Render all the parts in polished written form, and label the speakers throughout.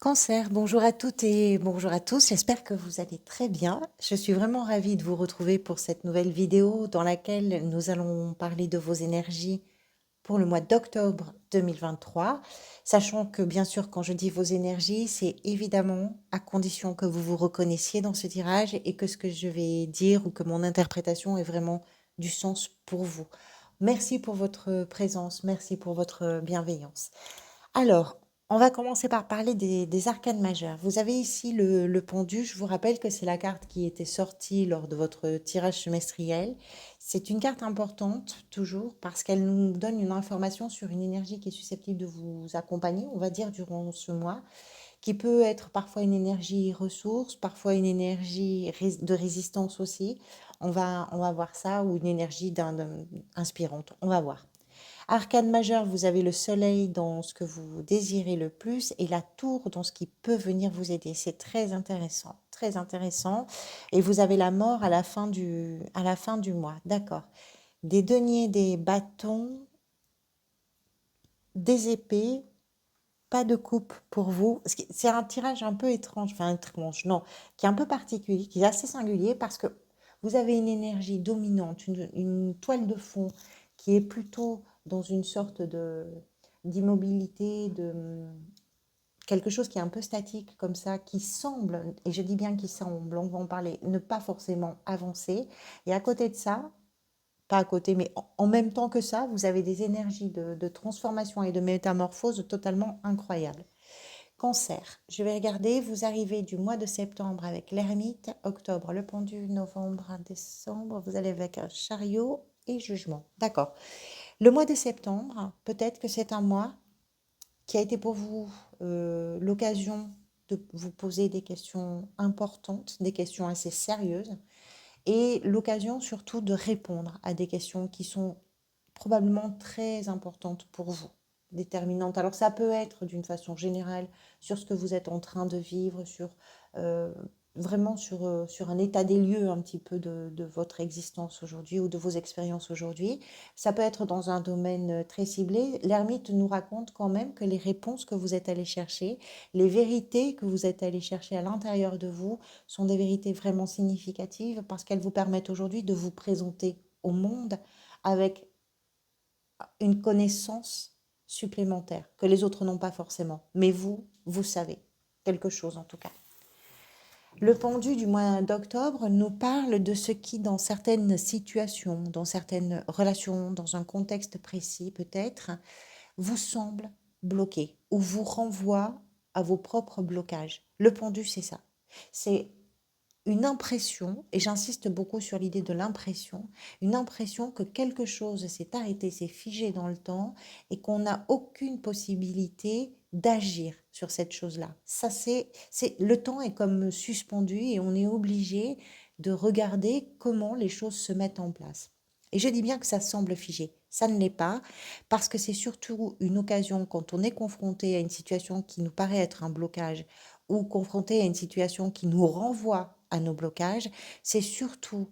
Speaker 1: Cancer, bonjour à toutes et bonjour à tous, j'espère que vous allez très bien. Je suis vraiment ravie de vous retrouver pour cette nouvelle vidéo dans laquelle nous allons parler de vos énergies pour le mois d'octobre 2023, sachant que bien sûr quand je dis vos énergies, c'est évidemment à condition que vous vous reconnaissiez dans ce tirage et que ce que je vais dire ou que mon interprétation ait vraiment du sens pour vous. Merci pour votre présence, merci pour votre bienveillance. Alors, on va commencer par parler des arcanes majeures. Vous avez ici le pendu. Je vous rappelle que c'est la carte qui était sortie lors de votre tirage semestriel. C'est une carte importante, toujours, parce qu'elle nous donne une information sur une énergie qui est susceptible de vous accompagner, on va dire, durant ce mois, qui peut être parfois une énergie ressource, parfois une énergie de résistance aussi. On va voir ça, ou une énergie inspirante. On va voir. Arcane majeur, vous avez le soleil dans ce que vous désirez le plus et la tour dans ce qui peut venir vous aider. C'est très intéressant, très intéressant. Et vous avez la mort à la fin du mois. D'accord. Des deniers, des bâtons, des épées, pas de coupe pour vous. C'est un tirage un peu étrange, enfin étrange, non, qui est un peu particulier, qui est assez singulier parce que vous avez une énergie dominante, une toile de fond qui est plutôt dans une sorte de d'immobilité, de quelque chose qui est un peu statique comme ça, qui semble, et je dis bien qui semble, on va en parler, ne pas forcément avancer. Et à côté de ça, pas à côté, mais en même temps que ça, vous avez des énergies de transformation et de métamorphose totalement incroyables. Cancer, je vais regarder, vous arrivez du mois de septembre avec l'ermite, octobre le pendu, novembre, décembre, vous allez avec un chariot et jugement. D'accord. Le mois de septembre, peut-être que c'est un mois qui a été pour vous l'occasion de vous poser des questions importantes, des questions assez sérieuses, et l'occasion surtout de répondre à des questions qui sont probablement très importantes pour vous, déterminantes. Alors ça peut être d'une façon générale sur ce que vous êtes en train de vivre, sur euh, vraiment sur un état des lieux un petit peu de votre existence aujourd'hui ou de vos expériences aujourd'hui. Ça peut être dans un domaine très ciblé. L'ermite nous raconte quand même que les réponses que vous êtes allé chercher, les vérités que vous êtes allé chercher à l'intérieur de vous sont des vérités vraiment significatives parce qu'elles vous permettent aujourd'hui de vous présenter au monde avec une connaissance supplémentaire que les autres n'ont pas forcément. Mais vous, vous savez quelque chose en tout cas. Le pendu du mois d'octobre nous parle de ce qui, dans certaines situations, dans certaines relations, dans un contexte précis peut-être, vous semble bloqué ou vous renvoie à vos propres blocages. Le pendu, c'est ça. C'est une impression, et j'insiste beaucoup sur l'idée de l'impression, une impression que quelque chose s'est arrêté, s'est figé dans le temps et qu'on n'a aucune possibilité d'agir sur cette chose-là. Ça, le temps est comme suspendu et on est obligé de regarder comment les choses se mettent en place. Et je dis bien que ça semble figé. Ça ne l'est pas, parce que c'est surtout une occasion quand on est confronté à une situation qui nous paraît être un blocage ou confronté à une situation qui nous renvoie à nos blocages, c'est surtout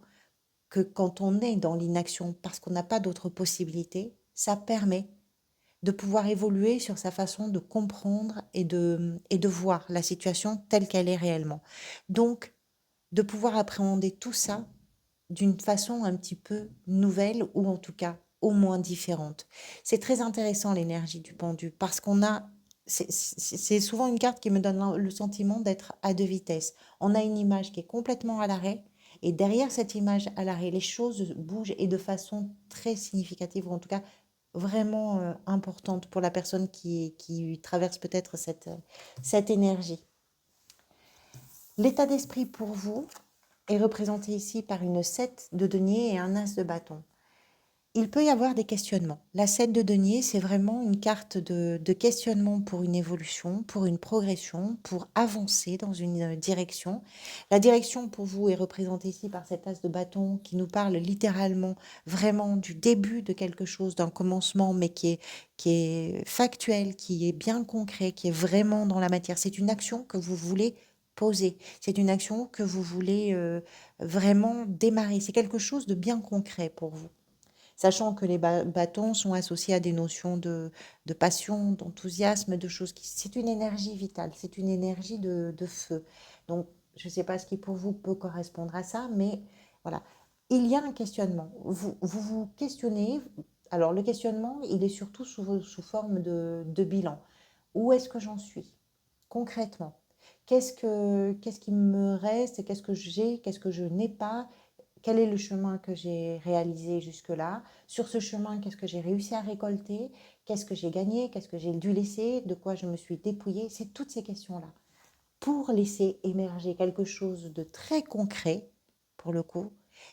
Speaker 1: que quand on est dans l'inaction parce qu'on n'a pas d'autre possibilité, ça permet de pouvoir évoluer sur sa façon de comprendre et de voir la situation telle qu'elle est réellement. Donc, de pouvoir appréhender tout ça d'une façon un petit peu nouvelle ou en tout cas au moins différente. C'est très intéressant l'énergie du pendu parce qu'on a c'est souvent une carte qui me donne le sentiment d'être à deux vitesses. On a une image qui est complètement à l'arrêt et derrière cette image à l'arrêt, les choses bougent et de façon très significative ou en tout cas vraiment importante pour la personne qui traverse peut-être cette énergie. L'état d'esprit pour vous est représenté ici par une 7 de denier et un as de bâton. Il peut y avoir des questionnements. La 7 de denier, c'est vraiment une carte de questionnement pour une évolution, pour une progression, pour avancer dans une direction. La direction pour vous est représentée ici par cet as de bâton qui nous parle littéralement vraiment du début de quelque chose, d'un commencement, mais qui est factuel, qui est bien concret, qui est vraiment dans la matière. C'est une action que vous voulez poser. C'est une action que vous voulez vraiment démarrer. C'est quelque chose de bien concret pour vous. Sachant que les bâtons sont associés à des notions de passion, d'enthousiasme, de choses qui... C'est une énergie vitale, c'est une énergie de feu. Donc, je ne sais pas ce qui pour vous peut correspondre à ça, mais voilà. Il y a un questionnement. Vous questionnez. Alors, le questionnement, il est surtout sous forme de bilan. Où est-ce que j'en suis concrètement? Qu'est-ce qui me reste? Qu'est-ce que j'ai? Qu'est-ce que je n'ai pas? Quel est le chemin que j'ai réalisé jusque-là? Sur ce chemin, qu'est-ce que j'ai réussi à récolter? Qu'est-ce que j'ai gagné? Qu'est-ce que j'ai dû laisser? De quoi je me suis dépouillée? C'est toutes ces questions-là. Pour laisser émerger quelque chose de très concret, pour le coup,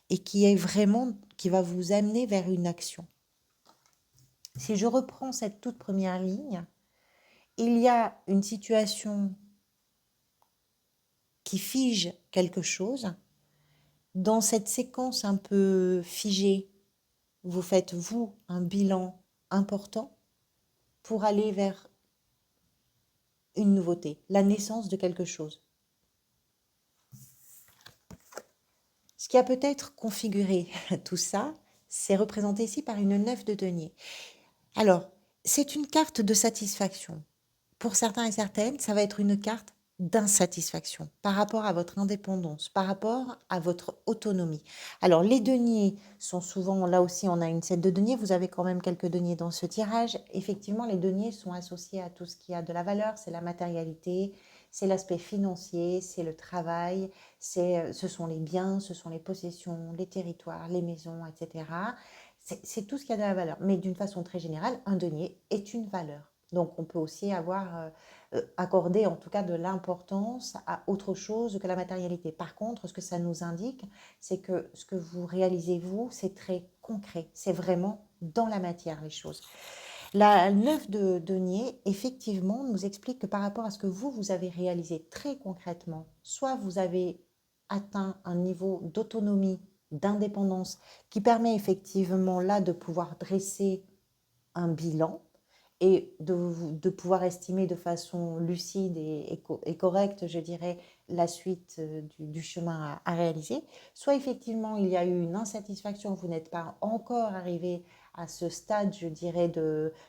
Speaker 1: et qui est vraiment, qui va vous amener vers une action. Si je reprends cette toute première ligne, il y a une situation qui fige quelque chose. Dans cette séquence un peu figée, vous faites, vous, un bilan important pour aller vers une nouveauté, la naissance de quelque chose. Ce qui a peut-être configuré tout ça, c'est représenté ici par une 9 de denier. Alors, c'est une carte de satisfaction. Pour certains et certaines, ça va être une carte d'insatisfaction par rapport à votre indépendance, par rapport à votre autonomie. Alors, les deniers sont souvent, là aussi on a une 7 de deniers, vous avez quand même quelques deniers dans ce tirage. Effectivement, les deniers sont associés à tout ce qui a de la valeur, c'est la matérialité, c'est l'aspect financier, c'est le travail, ce sont les biens, ce sont les possessions, les territoires, les maisons, etc. C'est tout ce qui a de la valeur. Mais d'une façon très générale, un denier est une valeur. Donc on peut aussi avoir accordé en tout cas de l'importance à autre chose que la matérialité. Par contre, ce que ça nous indique, c'est que ce que vous réalisez vous, c'est très concret. C'est vraiment dans la matière les choses. La 9 de denier, effectivement, nous explique que par rapport à ce que vous avez réalisé très concrètement, soit vous avez atteint un niveau d'autonomie, d'indépendance qui permet effectivement là de pouvoir dresser un bilan et de pouvoir estimer de façon lucide et correcte, je dirais, la suite du chemin à réaliser. Soit effectivement, il y a eu une insatisfaction, vous n'êtes pas encore arrivé à ce stade, je dirais,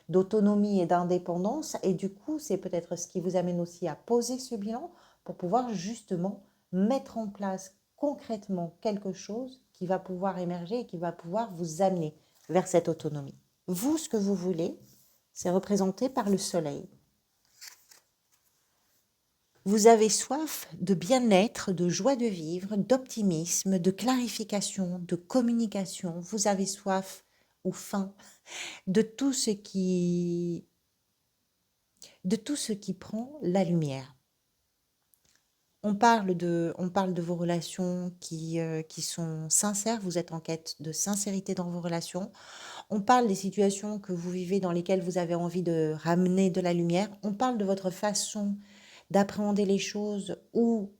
Speaker 1: d'autonomie et d'indépendance. Et du coup, c'est peut-être ce qui vous amène aussi à poser ce bilan pour pouvoir justement mettre en place concrètement quelque chose qui va pouvoir émerger et qui va pouvoir vous amener vers cette autonomie. Vous, ce que vous voulez, c'est représenté par le soleil. Vous avez soif de bien-être, de joie de vivre, d'optimisme, de clarification, de communication. Vous avez soif ou faim de tout ce qui, de tout ce qui prend la lumière. On parle de vos relations qui sont sincères. Vous êtes en quête de sincérité dans vos relations. On parle des situations que vous vivez dans lesquelles vous avez envie de ramener de la lumière. On parle de votre façon d'appréhender les choses où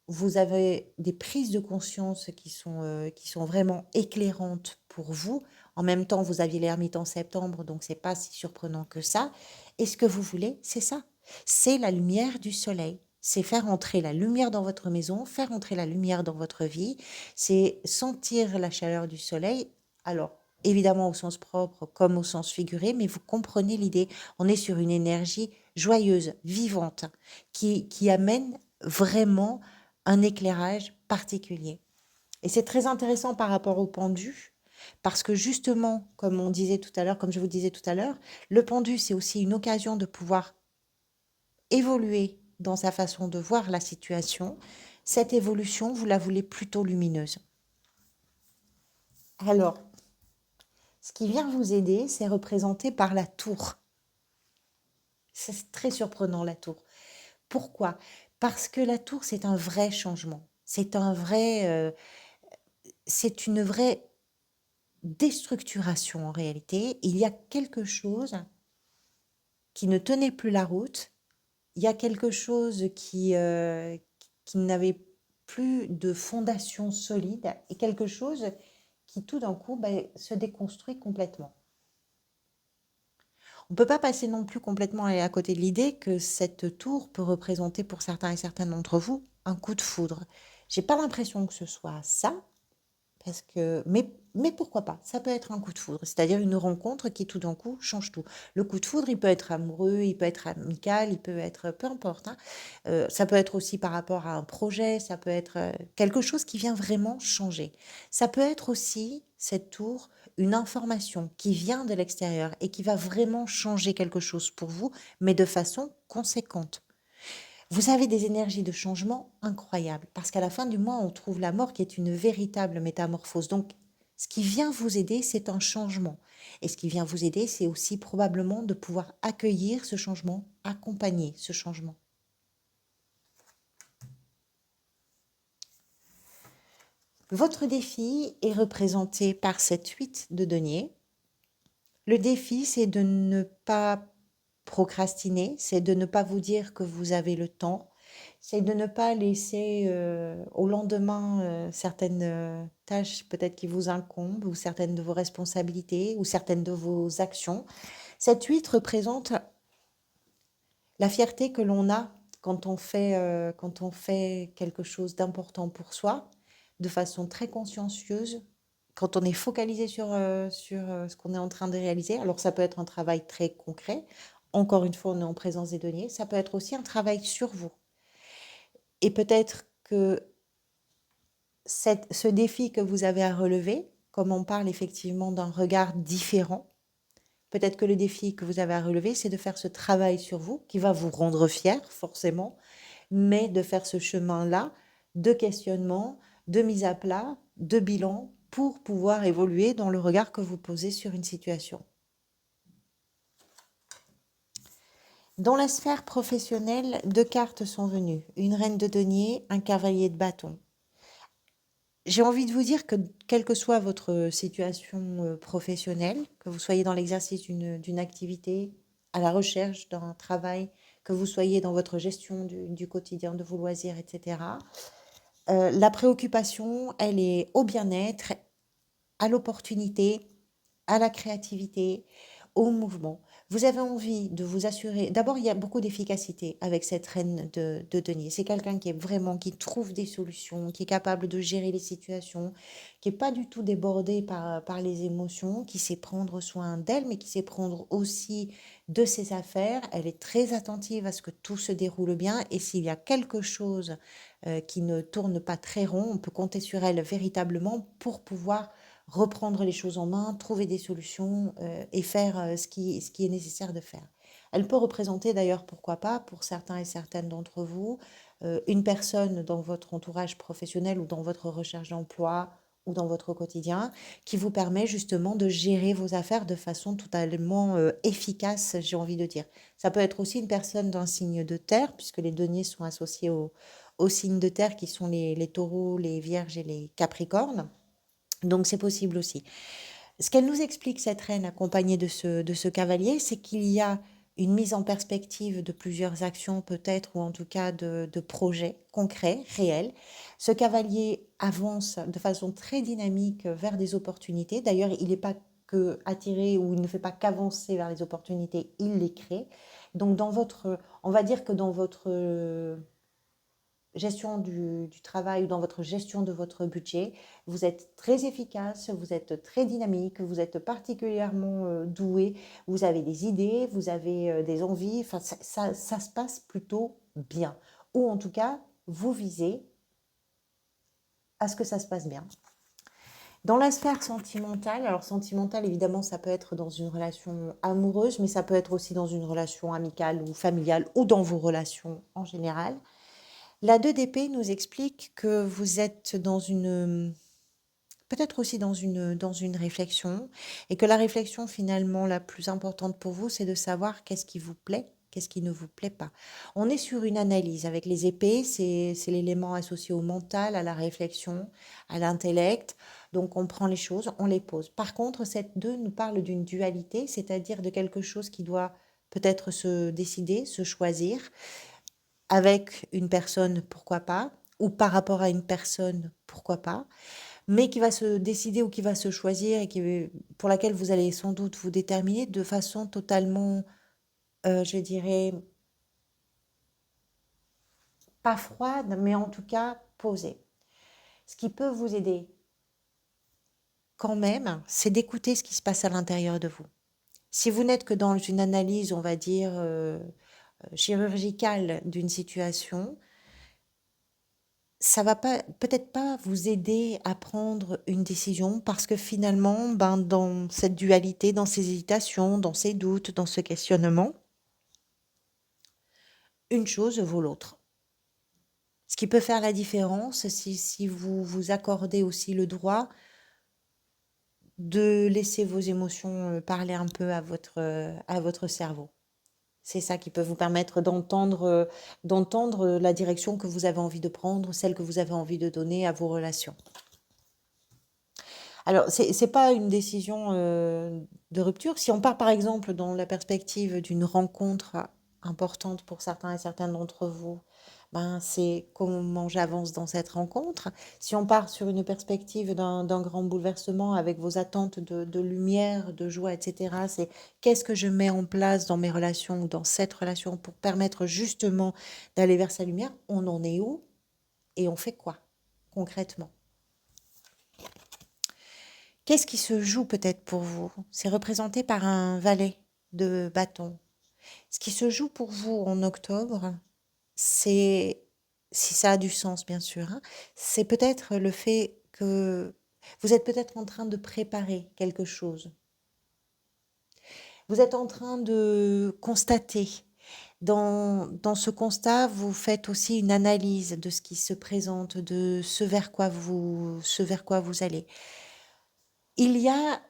Speaker 1: vous avez des prises de conscience qui sont vraiment éclairantes pour vous. En même temps, vous aviez l'ermite en septembre, donc c'est pas si surprenant que ça. Et ce que vous voulez, c'est ça. C'est la lumière du soleil. C'est faire entrer la lumière dans votre maison, faire entrer la lumière dans votre vie. C'est sentir la chaleur du soleil. Alors, évidemment au sens propre comme au sens figuré, mais vous comprenez l'idée. On est sur une énergie joyeuse, vivante, qui amène vraiment un éclairage particulier. Et c'est très intéressant par rapport au pendu, parce que justement, comme on disait tout à l'heure, comme je vous disais tout à l'heure, le pendu, c'est aussi une occasion de pouvoir évoluer dans sa façon de voir la situation. Cette évolution, vous la voulez plutôt lumineuse. Alors, ce qui vient vous aider, c'est représenté par la tour. C'est très surprenant, la tour. Pourquoi? Parce que la tour, c'est un vrai changement. C'est une vraie déstructuration en réalité. Il y a quelque chose qui ne tenait plus la route. Il y a quelque chose qui n'avait plus de fondation solide et quelque chose qui tout d'un coup se déconstruit complètement. On ne peut pas passer non plus complètement à côté de l'idée que cette tour peut représenter pour certains et certaines d'entre vous un coup de foudre. J'ai pas l'impression que ce soit ça, mais Mais pourquoi pas? Ça peut être un coup de foudre, c'est-à-dire une rencontre qui tout d'un coup change tout. Le coup de foudre, il peut être amoureux, il peut être amical, il peut être peu importe, hein. Ça peut être aussi par rapport à un projet, ça peut être, quelque chose qui vient vraiment changer. Ça peut être aussi, cette tour, une information qui vient de l'extérieur et qui va vraiment changer quelque chose pour vous, mais de façon conséquente. Vous avez des énergies de changement incroyables parce qu'à la fin du mois, on trouve la mort qui est une véritable métamorphose. Donc, ce qui vient vous aider, c'est un changement. Et ce qui vient vous aider, c'est aussi probablement de pouvoir accueillir ce changement, accompagner ce changement. Votre défi est représenté par cette 8 de denier. Le défi, c'est de ne pas procrastiner, c'est de ne pas vous dire que vous avez le temps, c'est de ne pas laisser au lendemain certaines tâches peut-être qui vous incombent ou certaines de vos responsabilités ou certaines de vos actions. Cette 8 représente la fierté que l'on a quand on fait quelque chose d'important pour soi, de façon très consciencieuse, quand on est focalisé sur ce qu'on est en train de réaliser. Alors ça peut être un travail très concret. Encore une fois, on est en présence des données. Ça peut être aussi un travail sur vous. Et peut-être que ce défi que vous avez à relever, comme on parle effectivement d'un regard différent, peut-être que le défi que vous avez à relever, c'est de faire ce travail sur vous, qui va vous rendre fier, forcément, mais de faire ce chemin-là de questionnement, de mise à plat, de bilan, pour pouvoir évoluer dans le regard que vous posez sur une situation. Dans la sphère professionnelle, 2 cartes sont venues, une reine de denier, un cavalier de bâton. J'ai envie de vous dire que quelle que soit votre situation professionnelle, que vous soyez dans l'exercice d'une activité, à la recherche d'un travail, que vous soyez dans votre gestion du quotidien, de vos loisirs, etc., la préoccupation, elle est au bien-être, à l'opportunité, à la créativité, au mouvement. Vous avez envie de vous assurer. D'abord, il y a beaucoup d'efficacité avec cette reine de denier. C'est quelqu'un qui est vraiment, qui trouve des solutions, qui est capable de gérer les situations, qui n'est pas du tout débordé par les émotions, qui sait prendre soin d'elle, mais qui sait prendre aussi de ses affaires. Elle est très attentive à ce que tout se déroule bien. Et s'il y a quelque chose qui ne tourne pas très rond, on peut compter sur elle véritablement pour pouvoir reprendre les choses en main, trouver des solutions et faire ce qui est nécessaire de faire. Elle peut représenter d'ailleurs, pourquoi pas, pour certains et certaines d'entre vous, une personne dans votre entourage professionnel ou dans votre recherche d'emploi ou dans votre quotidien qui vous permet justement de gérer vos affaires de façon totalement efficace, j'ai envie de dire. Ça peut être aussi une personne d'un signe de terre, puisque les deniers sont associés aux signes de terre qui sont les taureaux, les vierges et les capricornes. Donc c'est possible aussi. Ce qu'elle nous explique, cette reine accompagnée de ce cavalier, c'est qu'il y a une mise en perspective de plusieurs actions peut-être, ou en tout cas de projets concrets, réels. Ce cavalier avance de façon très dynamique vers des opportunités. D'ailleurs, il n'est pas que attiré ou il ne fait pas qu'avancer vers les opportunités, il les crée. Donc on va dire que dans votre gestion du travail ou dans votre gestion de votre budget, vous êtes très efficace, vous êtes très dynamique, vous êtes particulièrement doué, vous avez des idées, vous avez des envies, enfin, ça se passe plutôt bien. Ou en tout cas, vous visez à ce que ça se passe bien. Dans la sphère sentimentale, alors sentimentale, évidemment, ça peut être dans une relation amoureuse, mais ça peut être aussi dans une relation amicale ou familiale ou dans vos relations en général. La 2 d'épée nous explique que vous êtes dans une, peut-être aussi dans une réflexion, et que la réflexion finalement la plus importante pour vous, c'est de savoir qu'est-ce qui vous plaît, qu'est-ce qui ne vous plaît pas. On est sur une analyse avec les épées, c'est l'élément associé au mental, à la réflexion, à l'intellect. Donc on prend les choses, on les pose. Par contre, cette 2 nous parle d'une dualité, c'est-à-dire de quelque chose qui doit peut-être se décider, se choisir, avec une personne, pourquoi pas, ou par rapport à une personne, pourquoi pas, mais qui va se décider ou qui va se choisir et pour laquelle vous allez sans doute vous déterminer de façon totalement, je dirais, pas froide, mais en tout cas posée. Ce qui peut vous aider quand même, c'est d'écouter ce qui se passe à l'intérieur de vous. Si vous n'êtes que dans une analyse, on va dire, chirurgicale d'une situation, ça va pas, peut-être pas vous aider à prendre une décision parce que finalement, ben, dans cette dualité, dans ces hésitations, dans ces doutes, dans ce questionnement, une chose vaut l'autre. Ce qui peut faire la différence, si vous vous accordez aussi le droit de laisser vos émotions parler un peu à votre cerveau. C'est ça qui peut vous permettre d'entendre la direction que vous avez envie de prendre, celle que vous avez envie de donner à vos relations. Alors, c'est pas une décision de rupture. Si on part par exemple dans la perspective d'une rencontre importante pour certains et certaines d'entre vous, ben, c'est comment j'avance dans cette rencontre. Si on part sur une perspective d'un grand bouleversement avec vos attentes de lumière, de joie, etc., c'est qu'est-ce que je mets en place dans mes relations ou dans cette relation pour permettre justement d'aller vers sa lumière. On en est où et on fait quoi concrètement? Qu'est-ce qui se joue peut-être pour vous? C'est représenté par un valet de bâton. Ce qui se joue pour vous en octobre, c'est, si ça a du sens bien sûr, hein, c'est peut-être le fait que vous êtes peut-être en train de préparer quelque chose. Vous êtes en train de constater. Dans ce constat, vous faites aussi une analyse de ce qui se présente, de ce vers quoi vous allez. Il y a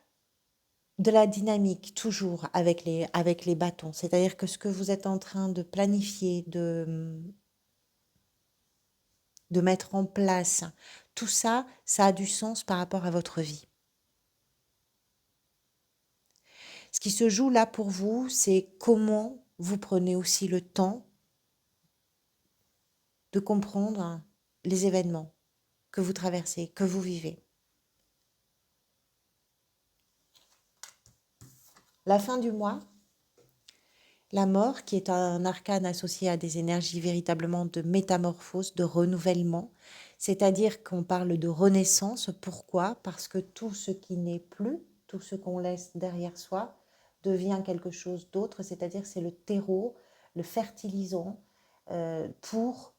Speaker 1: de la dynamique toujours avec les bâtons. C'est-à-dire que ce que vous êtes en train de planifier, de mettre en place, tout ça, ça a du sens par rapport à votre vie. Ce qui se joue là pour vous, c'est comment vous prenez aussi le temps de comprendre les événements que vous traversez, que vous vivez. La fin du mois, la mort, qui est un arcane associé à des énergies véritablement de métamorphose, de renouvellement, c'est-à-dire qu'on parle de renaissance. Pourquoi? Parce que tout ce qui n'est plus, tout ce qu'on laisse derrière soi, devient quelque chose d'autre, c'est-à-dire c'est le terreau, le fertilisant pour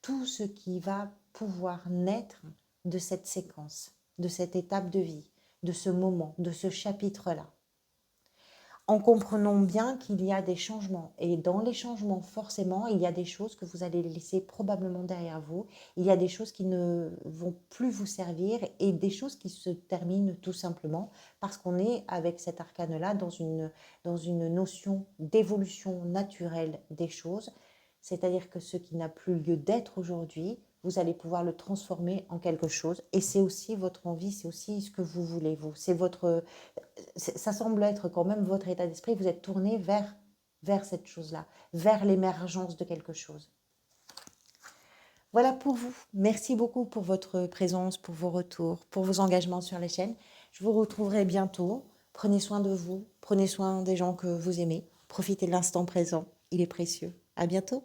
Speaker 1: tout ce qui va pouvoir naître de cette séquence, de cette étape de vie, de ce moment, de ce chapitre-là, en comprenant bien qu'il y a des changements. Et dans les changements, forcément, il y a des choses que vous allez laisser probablement derrière vous. Il y a des choses qui ne vont plus vous servir et des choses qui se terminent tout simplement parce qu'on est avec cet arcane-là dans une notion d'évolution naturelle des choses. C'est-à-dire que ce qui n'a plus lieu d'être aujourd'hui, vous allez pouvoir le transformer en quelque chose. Et c'est aussi votre envie, c'est aussi ce que vous voulez, vous. Ça semble être quand même votre état d'esprit. Vous êtes tourné vers cette chose-là, vers l'émergence de quelque chose. Voilà pour vous. Merci beaucoup pour votre présence, pour vos retours, pour vos engagements sur les chaînes. Je vous retrouverai bientôt. Prenez soin de vous, prenez soin des gens que vous aimez. Profitez de l'instant présent, il est précieux. À bientôt.